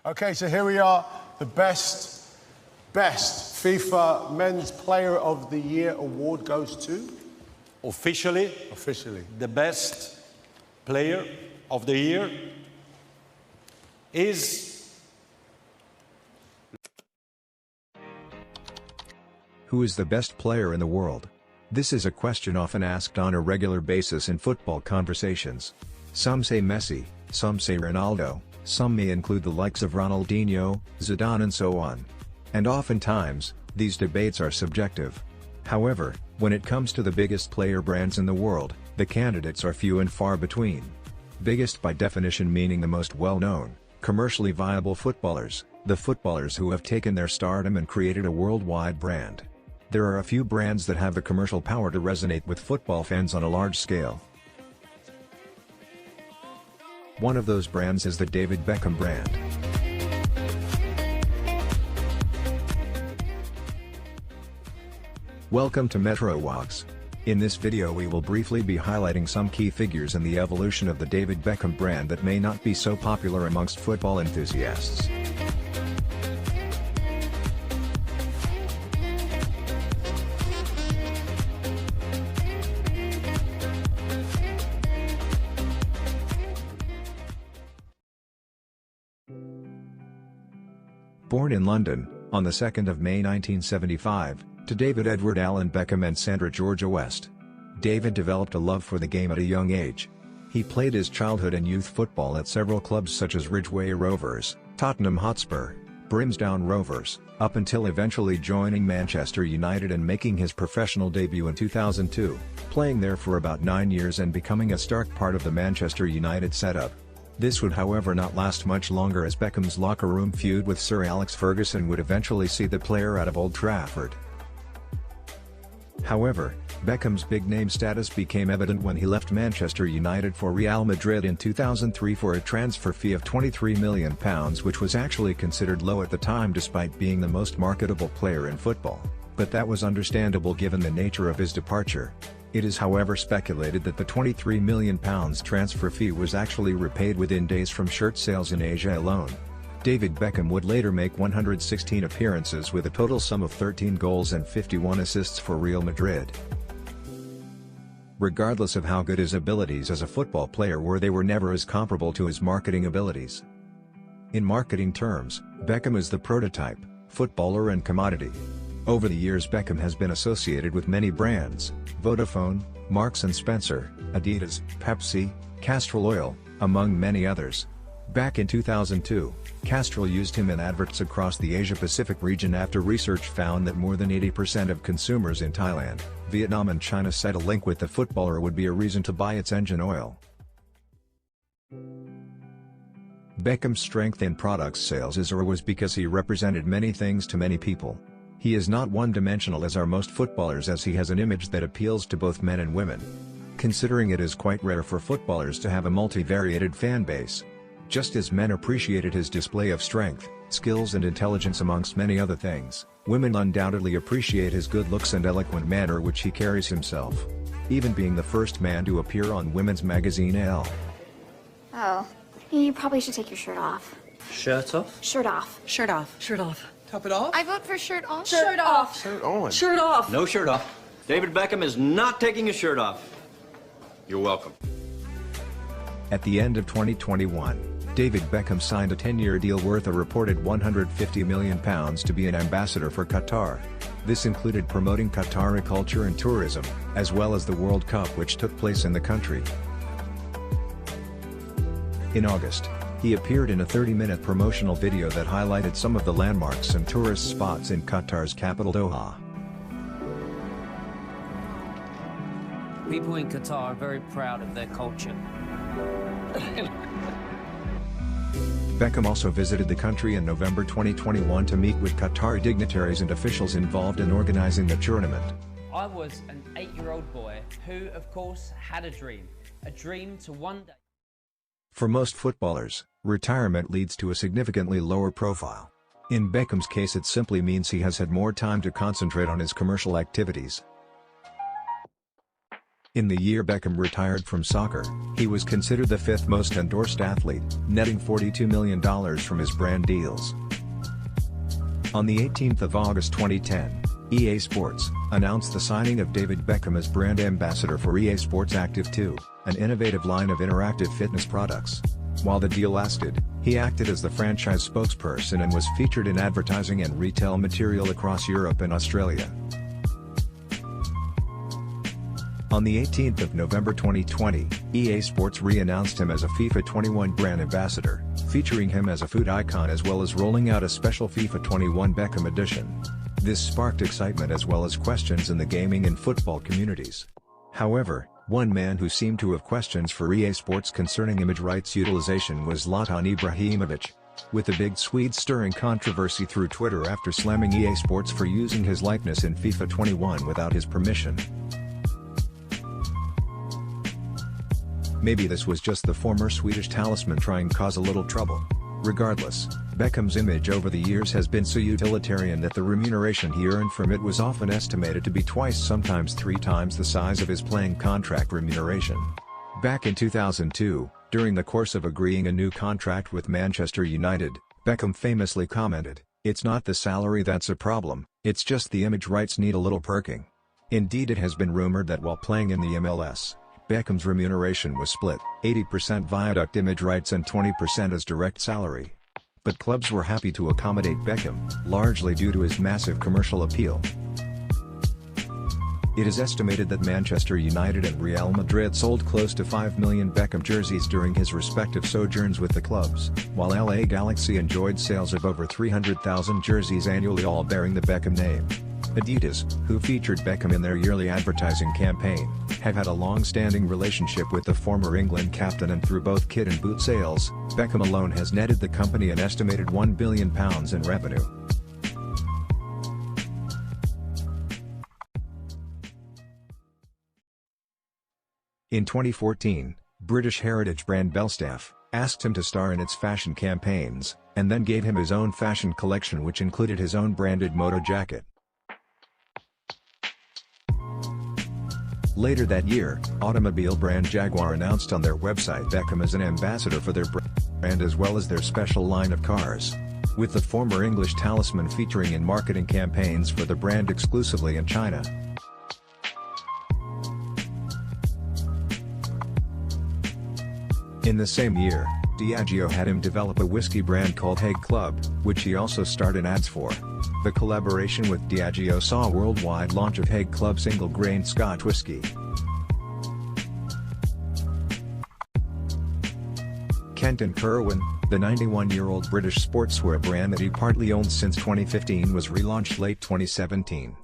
Okay, so here we are. The best FIFA Men's Player of the Year award goes to? Officially, the best player of the year is... Who is the best player in the world? This is a question often asked on a regular basis in football conversations. Some say Messi, some say Ronaldo, some may include the likes of Ronaldinho, Zidane and so on. And oftentimes, these debates are subjective. However, when it comes to the biggest player brands in the world, the candidates are few and far between. Biggest by definition meaning the most well-known, commercially viable footballers, the footballers who have taken their stardom and created a worldwide brand. There are a few brands that have the commercial power to resonate with football fans on a large scale. One of those brands is the David Beckham brand. Welcome to Metro Walks. In this video we will briefly be highlighting some key figures in the evolution of the David Beckham brand that may not be so popular amongst football enthusiasts. Born in London, on the 2nd of May 1975, to David Edward Allen Beckham and Sandra Georgia West. David developed a love for the game at a young age. He played his childhood and youth football at several clubs such as Ridgeway Rovers, Tottenham Hotspur, Brimsdown Rovers, up until eventually joining Manchester United and making his professional debut in 2002, playing there for about 9 years and becoming a stark part of the Manchester United setup. This would however not last much longer as Beckham's locker room feud with Sir Alex Ferguson would eventually see the player out of Old Trafford. However, Beckham's big-name status became evident when he left Manchester United for Real Madrid in 2003 for a transfer fee of £23 million, which was actually considered low at the time despite being the most marketable player in football, but that was understandable given the nature of his departure. It is however speculated that the £23 million transfer fee was actually repaid within days from shirt sales in Asia alone. David Beckham would later make 116 appearances with a total sum of 13 goals and 51 assists for Real Madrid. Regardless of how good his abilities as a football player were, they were never as comparable to his marketing abilities. In marketing terms, Beckham is the prototype, footballer and commodity. Over the years Beckham has been associated with many brands: Vodafone, Marks & Spencer, Adidas, Pepsi, Castrol Oil, among many others. Back in 2002, Castrol used him in adverts across the Asia-Pacific region after research found that more than 80% of consumers in Thailand, Vietnam and China said a link with the footballer would be a reason to buy its engine oil. Beckham's strength in product sales is or was because he represented many things to many people. He is not one-dimensional as are most footballers, as he has an image that appeals to both men and women. Considering it is quite rare for footballers to have a multivariated fan base. Just as men appreciated his display of strength, skills and intelligence amongst many other things, women undoubtedly appreciate his good looks and eloquent manner which he carries himself. Even being the first man to appear on women's magazine Elle. Oh, you probably should take your shirt off. Shirt off? Shirt off. Shirt off. Shirt off. Top it off? I vote for shirt off. Shirt off. Shirt on. Shirt off. No shirt off. David Beckham is not taking his shirt off. You're welcome. At the end of 2021, David Beckham signed a 10-year deal worth a reported £150 million to be an ambassador for Qatar. This included promoting Qatari culture and tourism, as well as the World Cup which took place in the country. In August, he appeared in a 30-minute promotional video that highlighted some of the landmarks and tourist spots in Qatar's capital Doha. People in Qatar are very proud of their culture. Beckham also visited the country in November 2021 to meet with Qatari dignitaries and officials involved in organizing the tournament. I was an 8-year-old boy who, of course, had a dream to one day... For most footballers, retirement leads to a significantly lower profile. In Beckham's case it simply means he has had more time to concentrate on his commercial activities. In the year Beckham retired from soccer, he was considered the fifth most endorsed athlete, netting $42 million from his brand deals. On the 18th of August 2010, EA Sports announced the signing of David Beckham as brand ambassador for EA Sports Active 2, an innovative line of interactive fitness products. While the deal lasted, he acted as the franchise spokesperson and was featured in advertising and retail material across Europe and Australia. On the 18th of November 2020, EA Sports re-announced him as a FIFA 21 brand ambassador, featuring him as a food icon as well as rolling out a special FIFA 21 Beckham edition. This sparked excitement as well as questions in the gaming and football communities. However, one man who seemed to have questions for EA Sports concerning image rights utilization was Zlatan Ibrahimovic, with the big Swede stirring controversy through Twitter after slamming EA Sports for using his likeness in FIFA 21 without his permission. Maybe this was just the former Swedish talisman trying to cause a little trouble. Regardless, Beckham's image over the years has been so utilitarian that the remuneration he earned from it was often estimated to be twice, sometimes 3 times the size of his playing contract remuneration. Back in 2002, during the course of agreeing a new contract with Manchester United, Beckham famously commented, "It's not the salary that's a problem, it's just the image rights need a little perking." Indeed, it has been rumored that while playing in the MLS, Beckham's remuneration was split, 80% Viaduct image rights and 20% as direct salary. But clubs were happy to accommodate Beckham, largely due to his massive commercial appeal. It is estimated that Manchester United and Real Madrid sold close to 5 million Beckham jerseys during his respective sojourns with the clubs, while LA Galaxy enjoyed sales of over 300,000 jerseys annually, all bearing the Beckham name. Adidas, who featured Beckham in their yearly advertising campaign, have had a long-standing relationship with the former England captain, and through both kit and boot sales, Beckham alone has netted the company an estimated £1 billion in revenue. In 2014, British heritage brand Belstaff asked him to star in its fashion campaigns, and then gave him his own fashion collection which included his own branded moto jacket. Later that year, automobile brand Jaguar announced on their website Beckham as an ambassador for their brand as well as their special line of cars, with the former English talisman featuring in marketing campaigns for the brand exclusively in China. In the same year, Diageo had him develop a whiskey brand called Hague Club, which he also starred in ads for. The collaboration with Diageo saw a worldwide launch of Hague Club single-grain Scotch whiskey. Kenton Kerwin, the 91-year-old British sportswear brand that he partly owned since 2015, was relaunched late 2017.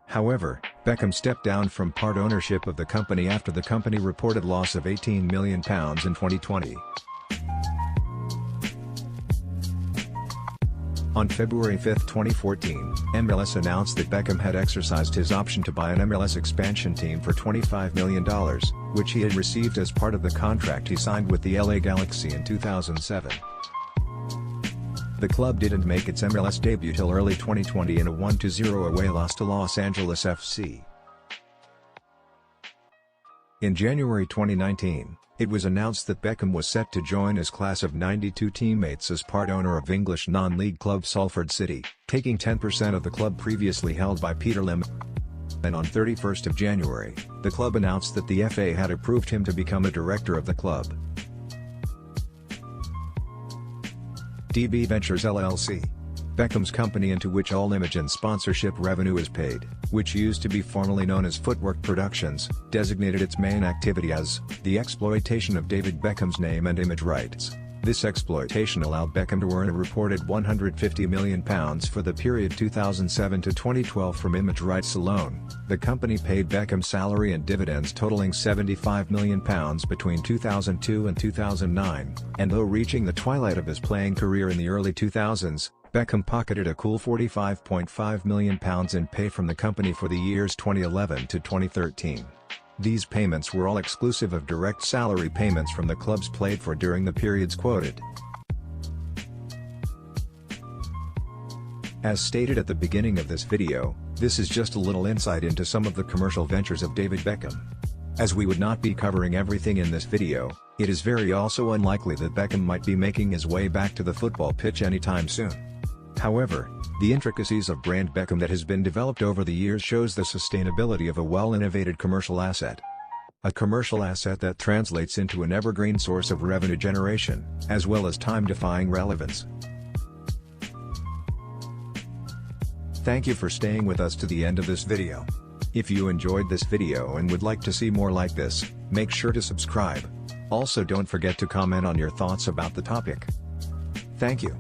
However, Beckham stepped down from part ownership of the company after the company reported loss of £18 million in 2020. On February 5, 2014, MLS announced that Beckham had exercised his option to buy an MLS expansion team for $25 million, which he had received as part of the contract he signed with the LA Galaxy in 2007. The club didn't make its MLS debut till early 2020 in a 1-0 away loss to Los Angeles FC. In January 2019, it was announced that Beckham was set to join his class of 92 teammates as part owner of English non-league club Salford City, taking 10% of the club previously held by Peter Lim. And on 31st of January, the club announced that the FA had approved him to become a director of the club. DB Ventures LLC, Beckham's company into which all image and sponsorship revenue is paid, which used to be formerly known as Footwork Productions, designated its main activity as the exploitation of David Beckham's name and image rights. This exploitation allowed Beckham to earn a reported £150 million for the period 2007 to 2012 from image rights alone. The company paid Beckham salary and dividends totaling £75 million between 2002 and 2009, and though reaching the twilight of his playing career in the early 2000s, Beckham pocketed a cool £45.5 million in pay from the company for the years 2011 to 2013. These payments were all exclusive of direct salary payments from the clubs played for during the periods quoted. As stated at the beginning of this video, This is just a little insight into some of the commercial ventures of David Beckham. As we would not be covering everything in this video, it is very also unlikely that Beckham might be making his way back to the football pitch anytime soon. However, the intricacies of brand Beckham that has been developed over the years shows the sustainability of a well-innovated commercial asset. A commercial asset that translates into an evergreen source of revenue generation, as well as time-defying relevance. Thank you for staying with us to the end of this video. If you enjoyed this video and would like to see more like this, make sure to subscribe. Also don't forget to comment on your thoughts about the topic. Thank you.